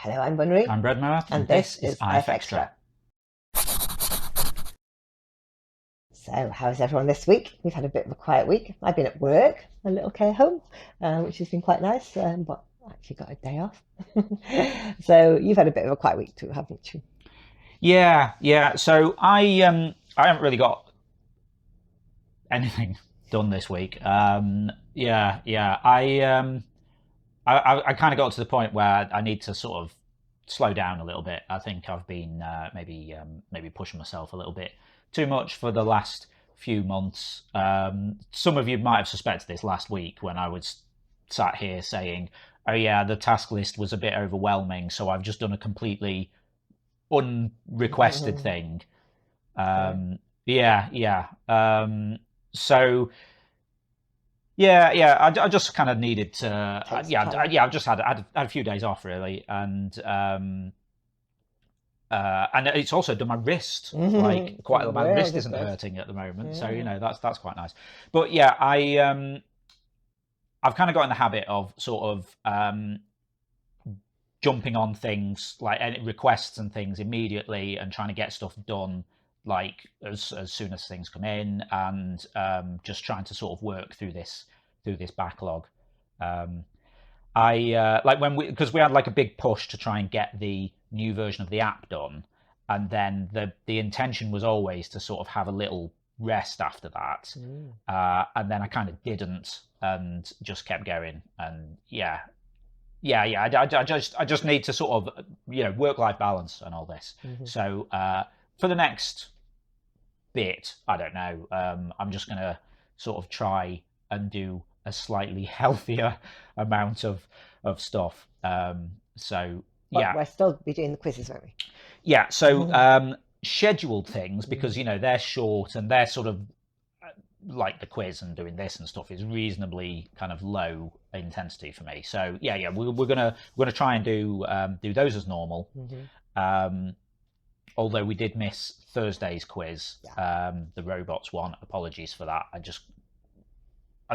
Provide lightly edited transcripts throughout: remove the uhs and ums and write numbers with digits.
Hello, I'm Bunry. I'm Breadmiller, and this is IFXtra. So, how's everyone this week? We've had a bit of a quiet week. I've been at work, a little care home, which has been quite nice, but I actually got a day off. So, you've had a bit of a quiet week too, haven't you? Yeah. So I haven't really got anything done this week. I kind of got to the point where I need to sort of slow down a little bit. I think I've been maybe pushing myself a little bit too much for the last few months. Some of you might have suspected this last week when I was sat here saying, "Oh yeah, the task list was a bit overwhelming, so I've just done a completely unrequested thing." Um, yeah. So I just kind of needed to. I've just had a few days off really, and it's also done my wrist like quite. My wrist isn't hurting at the moment, so that's quite nice. But yeah, I've kind of got in the habit of sort of jumping on things like any requests and things immediately and trying to get stuff done like as soon as things come in, and just trying to sort of work through this backlog. I like when because we had like a big push to try and get the new version of the app done, and then the intention was always to sort of have a little rest after that, and then I kind of didn't and just kept going. And I just need to sort of work-life balance and all this. So for the next bit, I don't know, I'm just gonna sort of try and do a slightly healthier amount of stuff. So yeah, we'll still be doing the quizzes, won't we? Yeah. So scheduled things, because they're short and they're sort of like the quiz and doing this and stuff is reasonably kind of low intensity for me. So we're gonna try and do those as normal. Although we did miss Thursday's quiz, the robots one. Apologies for that. I was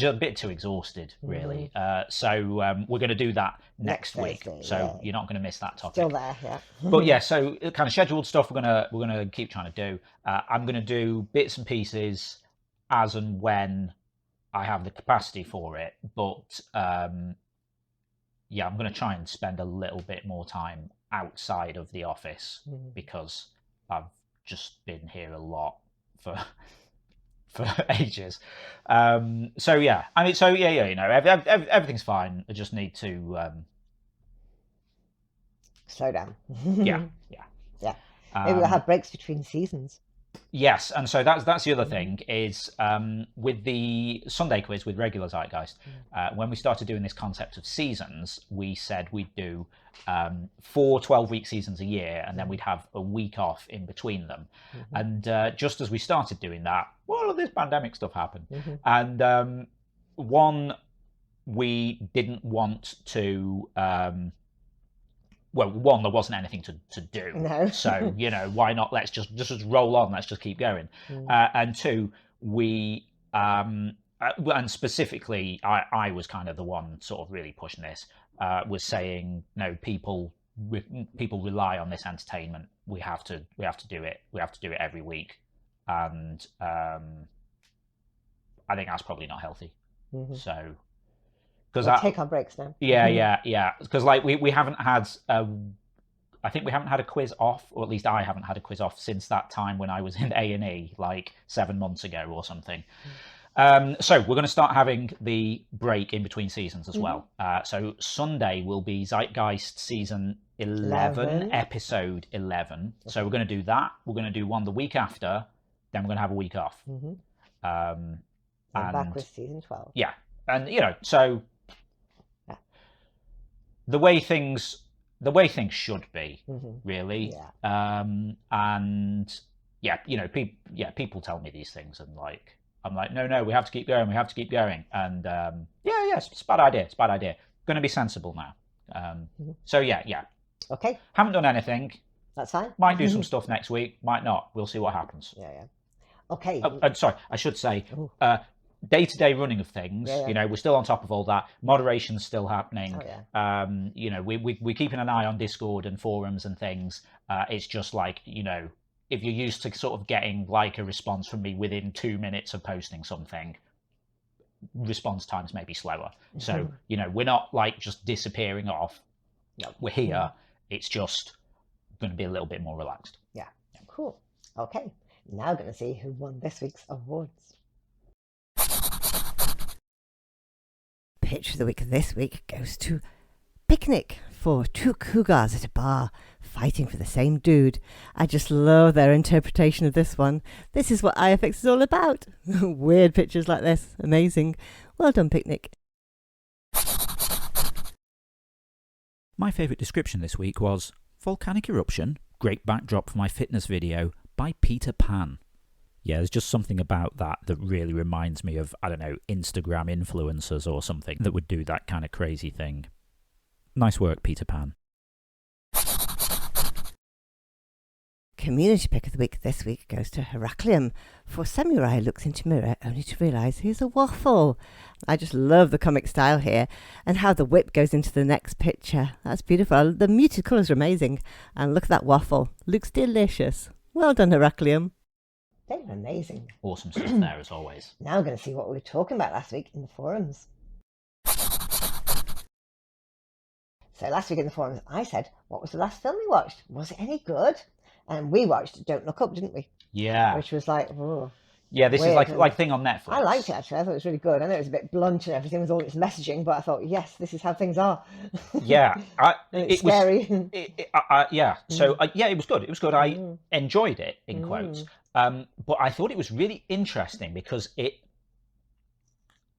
just a bit too exhausted, really. So we're going to do that next week. Thursday, so you're not going to miss that topic. Still there, yeah. But yeah, so kind of scheduled stuff we're gonna keep trying to do. I'm going to do bits and pieces as and when I have the capacity for it. But I'm going to try and spend a little bit more time outside of the office because I've just been here a lot for ages. Everything's fine. I just need to slow down. Yeah. Maybe we'll have breaks between seasons. Yes, and so that's the other thing is with the Sunday quiz with regular Zeitgeist, when we started doing this concept of seasons, we said we'd do 4 12-week seasons a year, and then we'd have a week off in between them. And just as we started doing that, all of this pandemic stuff happened. And we didn't want to. Well, one, there wasn't anything to do, so why not? Let's just roll on. Let's just keep going. And two, we and specifically, I was kind of the one sort of really pushing this. Was saying no, people rely on this entertainment. We have to do it. We have to do it every week, and I think that's probably not healthy. So. We'll take our breaks now. Yeah. Because like we haven't had, I think we haven't had a quiz off, or at least I haven't had a quiz off since that time when I was in A&E, like 7 months ago or something. So we're going to start having the break in between seasons as well. So Sunday will be Zeitgeist season 11, episode 11. So we're going to do that. We're going to do one the week after, then we're going to have a week off. And back with season 12. Yeah, and so. The way things should be, really. And people tell me these things, and like I'm like, no, we have to keep going, and it's a bad idea. Going to be sensible now. So yeah. Okay. Haven't done anything. That's fine. Might do some stuff next week. Might not. We'll see what happens. Yeah. Okay. Sorry, I should say. day-to-day running of things, we're still on top of all that. Moderation's still happening. We're keeping an eye on Discord and forums and things. It's just like, if you're used to sort of getting like a response from me within 2 minutes of posting something, response times may be slower. So, we're not like just disappearing off. We're here. It's just going to be a little bit more relaxed. Yeah. Cool. Okay. Now going to see who won this week's awards. Pitch of the week this week goes to Picnic for two cougars at a bar fighting for the same dude. I just love their interpretation of this one. This is what IFX is all about. Weird pictures like this. Amazing. Well done, Picnic. My favourite description this week was volcanic eruption, great backdrop for my fitness video by Peter Pan. Yeah, there's just something about that really reminds me of, I don't know, Instagram influencers or something that would do that kind of crazy thing. Nice work, Peter Pan. Community pick of the week this week goes to Heraclium for Samurai looks into mirror only to realise he's a waffle. I just love the comic style here and how the whip goes into the next picture. That's beautiful. The muted colours are amazing. And look at that waffle. Looks delicious. Well done, Heraclium. They were amazing. Awesome stuff there as always. Now we're going to see what we were talking about last week in the forums. So last week in the forums I said, what was the last film we watched? Was it any good? And we watched Don't Look Up, didn't we? Yeah. Which was like, oh, yeah, this weird. is like thing on Netflix. I liked it actually. I thought it was really good. I know it was a bit blunt and everything with all its messaging, but I thought, yes, this is how things are. Yeah, it's scary. Yeah. So yeah, it was good. It was good. I enjoyed it in quotes. But I thought it was really interesting because it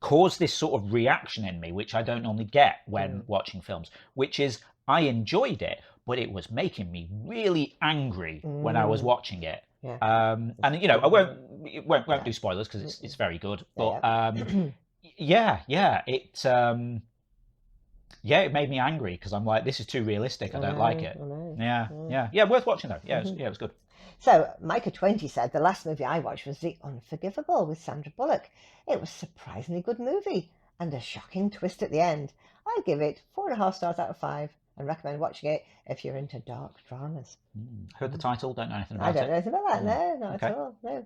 caused this sort of reaction in me, which I don't normally get when watching films, which is I enjoyed it, but it was making me really angry when I was watching it. Yeah. And I won't do spoilers because it's very good. But it made me angry because I'm like, this is too realistic. I don't like it. Yeah. Worth watching though. Yeah, it was good. So Micah20 said the last movie I watched was The Unforgivable with Sandra Bullock. It was a surprisingly good movie and a shocking twist at the end. I'd give it 4.5 stars out of 5 and recommend watching it if you're into dark dramas. Heard the title, don't know anything about it. I don't know anything about that, no, not at all, no.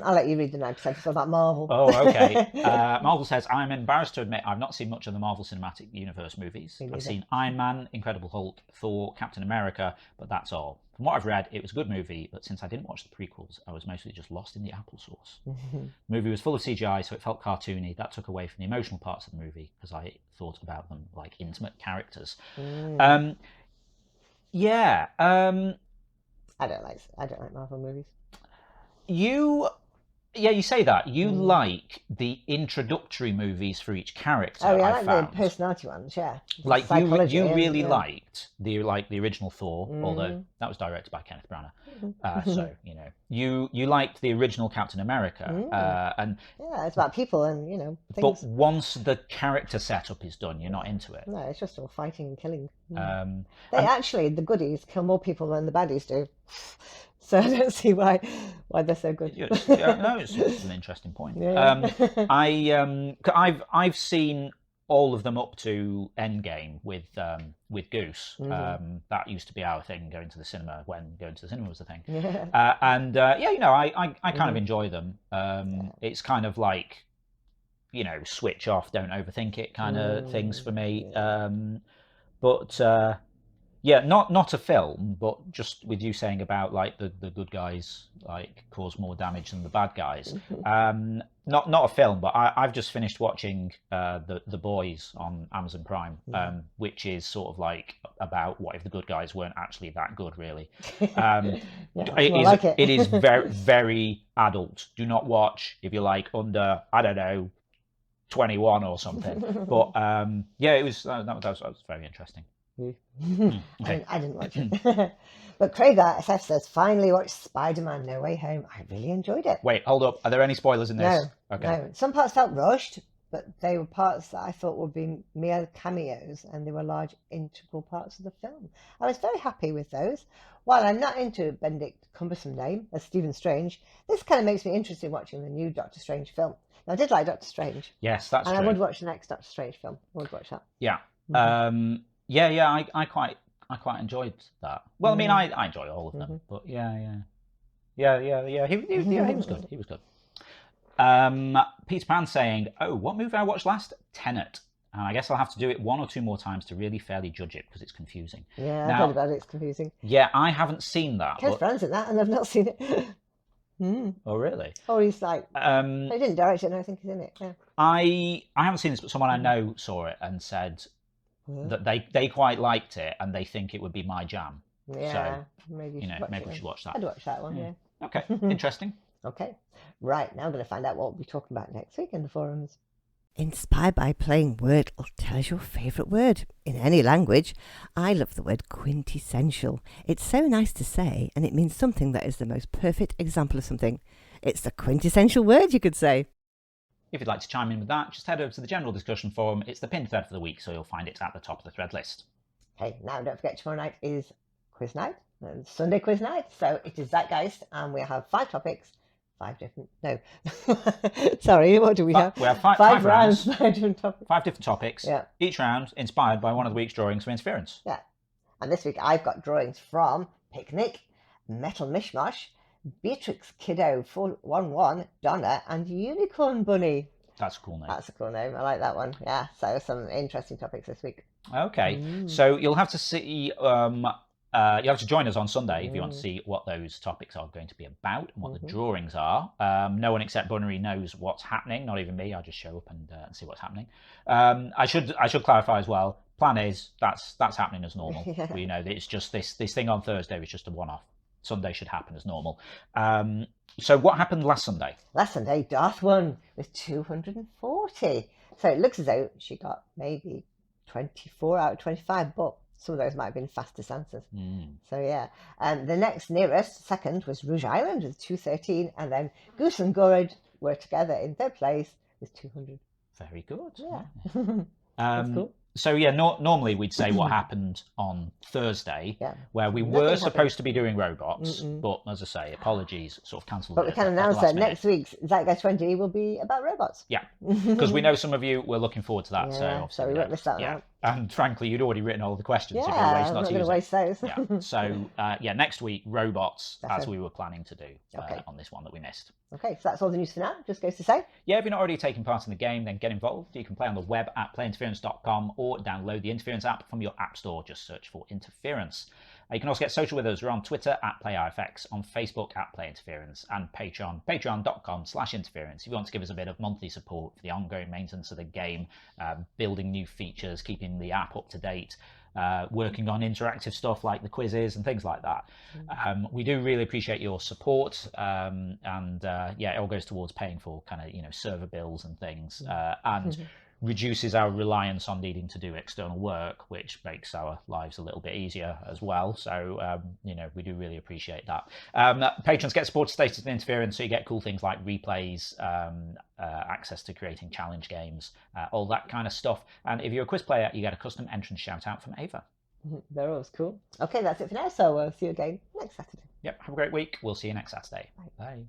I'll let you read the 9% it's all about Marvel. Oh, okay. Marvel says, I'm embarrassed to admit I've not seen much of the Marvel Cinematic Universe movies. I've seen Iron Man, Incredible Hulk, Thor, Captain America, but that's all. From what I've read, it was a good movie, but since I didn't watch the prequels, I was mostly just lost in the applesauce. The movie was full of CGI, so it felt cartoony. That took away from the emotional parts of the movie, because I thought about them like intimate characters. I don't like Marvel movies. You say that. You like the introductory movies for each character. Oh, yeah, I like the personality ones, yeah. Like you really liked the original Thor, although that was directed by Kenneth Branagh. So you liked the original Captain America, and yeah, it's about people and things. But once the character setup is done, you're not into it. No, it's just all fighting and killing. Actually, the goodies kill more people than the baddies do. So I don't see why they're so good. It's an interesting point. I've seen all of them up to Endgame with Goose. That used to be our thing, going to the cinema when going to the cinema was the thing. I kind of enjoy them. It's kind of like switch off, don't overthink it kind of things for me. Yeah, not a film, but just with you saying about like the good guys like cause more damage than the bad guys. Not a film, but I've just finished watching the Boys on Amazon Prime, which is sort of like about what if the good guys weren't actually that good, really. It is very very adult. Do not watch if you're like under 21 or something. But it was that was very interesting. Okay. I didn't watch it. But Craig SF says, finally watched Spider-Man No Way Home. I really enjoyed it. Wait, hold up. Are there any spoilers in this? No. Some parts felt rushed, but they were parts that I thought would be mere cameos, and they were large integral parts of the film. I was very happy with those. While I'm not into Benedict Cumbersome name as Stephen Strange, this kind of makes me interested in watching the new Doctor Strange film. I did like Doctor Strange. Yes, that's and true. I would watch the next Doctor Strange film. I would watch that. Yeah. I quite enjoyed that. Well, I mean, I enjoy all of them, but yeah. He was good. He was good. Peter Pan saying, "Oh, what movie I watched last? Tenet. And I guess I'll have to do it one or two more times to really fairly judge it because it's confusing." Yeah, I've heard about it. It's confusing. Yeah, I haven't seen that. Kev Fran's in that, and I've not seen it. Oh, really? Oh, he's like, he didn't direct it, and I think he's in it. Yeah. I haven't seen this, but someone I know saw it and said that they quite liked it and they think it would be my jam. Yeah, so, maybe we should watch that. I'd watch that one. Yeah. Okay, interesting. Okay, right, now I'm going to find out what we'll be talking about next week in the forums. Inspired by playing Wordle, tell us your favourite word in any language. I love the word quintessential. It's so nice to say, and it means something that is the most perfect example of something. It's the quintessential word, you could say. If you'd like to chime in with that, just head over to the general discussion forum. It's the pinned thread for the week, so you'll find it at the top of the thread list. Okay, now don't forget tomorrow night is quiz night, and Sunday quiz night. So it is Zeitgeist, and we have 5 topics. 5 different, no, sorry, what do we have? We have five rounds, 5 different topics. 5 different topics, yeah. Each round inspired by one of the week's drawings for interference. Yeah, and this week I've got drawings from Picnic, Metal Mishmash, Beatrix Kiddo 411, Donna, and Unicorn Bunny. That's a cool name. That's a cool name, I like that one, yeah, so some interesting topics this week. Okay, so you'll have to see... you have to join us on Sunday if you want to see what those topics are going to be about and what the drawings are. No one except Bunnery knows what's happening, not even me. I'll just show up and see what's happening. I should clarify as well. Plan is that's happening as normal. Yeah. You know, it's just this thing on Thursday is just a one-off. Sunday should happen as normal. So what happened last Sunday? Last Sunday, Darth won with 240. So it looks as though she got maybe 24 out of 25, but some of those might have been fastest answers. So yeah, and the next nearest second was Rouge Island with 213, and then Goose and Gorrid were together in third place with 200. Very good. Yeah. That's cool. So yeah, normally we'd say what happened on Thursday, where we were supposed to be doing robots, but as I say, apologies, sort of cancelled. But we can announce that next week's Zeitgeist 20 will be about robots. Yeah, because we know some of you were looking forward to that, so we won't miss that out. And frankly, you'd already written all the questions. Yeah, I'm not going to waste those. Yeah. So next week, robots, as we were planning to do on this one that we missed. Okay, so that's all the news for now. Just goes to say. Yeah, if you're not already taking part in the game, then get involved. You can play on the web at playinterference.com or download the Interference app from your app store. Just search for Interference. You can also get social with us. We're on Twitter at PlayIFX, on Facebook at PlayInterference, and Patreon, patreon.com/interference. If you want to give us a bit of monthly support for the ongoing maintenance of the game, building new features, keeping the app up to date, working on interactive stuff like the quizzes and things like that. We do really appreciate your support, and it all goes towards paying for kind of server bills and things, and reduces our reliance on needing to do external work, which makes our lives a little bit easier as well. So we do really appreciate that. Patrons get supporter status and Interference, so you get cool things like replays, access to creating challenge games, all that kind of stuff. And if you're a quiz player, you get a custom entrance shout out from Ava. They're always cool. Okay, that's it for now. So we'll see you again next Saturday. Yep, have a great week. We'll see you next Saturday. Bye. Bye.